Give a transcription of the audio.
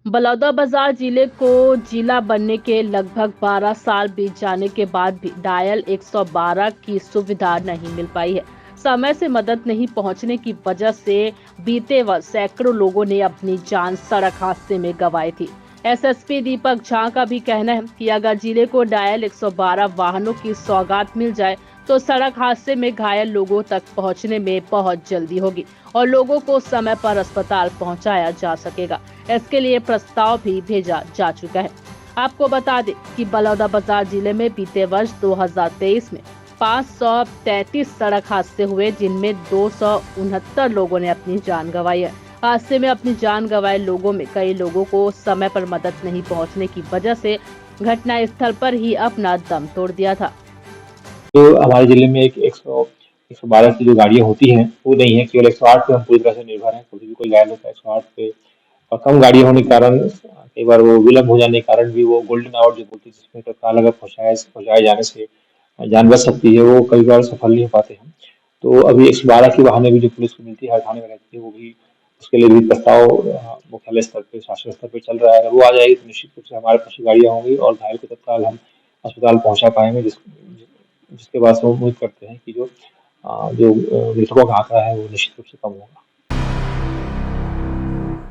बलौदाबाजार जिले को जिला बनने के लगभग 12 साल बीत जाने के बाद भी डायल 112 की सुविधा नहीं मिल पाई है। समय से मदद नहीं पहुंचने की वजह से बीते वर्ष सैकड़ों लोगों ने अपनी जान सड़क हादसे में गंवाई थी। एसएसपी दीपक झा का भी कहना है कि अगर जिले को डायल 112 वाहनों की सौगात मिल जाए तो सड़क हादसे में घायल लोगों तक पहुंचने में बहुत जल्दी होगी और लोगों को समय पर अस्पताल पहुंचाया जा सकेगा। इसके लिए प्रस्ताव भी भेजा जा चुका है। आपको बता दें कि बलौदाबाजार जिले में बीते वर्ष 2023 में 533 सड़क हादसे हुए, जिनमें 269 लोगों ने अपनी जान गंवाई है। हादसे में अपनी जान गंवाए लोगों में कई लोगों को समय पर मदद नहीं पहुंचने की वजह से घटना स्थल पर ही अपना दम तोड़ दिया था। तो हमारे जिले में एक 112 की जो गाड़ियाँ होती हैं, वो नहीं है, केवल 108 पे हम पूरी तरह से निर्भर हैं। कभी भी कोई घायल होता है 108 पे, और कम गाड़ियाँ होने के कारण कई बार वो विलम्ब हो जाने के कारण भी वो गोल्डन आवर जो बोलते हैं, जिसमें तत्काल अगर पहुँचाए जाने से जान बच सकती है, वो कई बार सफल नहीं हो पाते हम। तो अभी 112 की वाहनें भी जो पुलिस को मिलती है, हर थाने में रहती है, वो भी उसके लिए भी प्रस्ताव मुख्यालय स्तर पे, शासन स्तर पे चल रहा है। अगर वो आ जाएगी तो निश्चित रूप से हमारे पास गाड़ियाँ होंगी और घायल को तत्काल हम अस्पताल पहुँचा पाएँगे, जिसके बाद से हम उम्मीद करते हैं कि जो मृतकों का आंकड़ा है वो निश्चित रूप से कम होगा।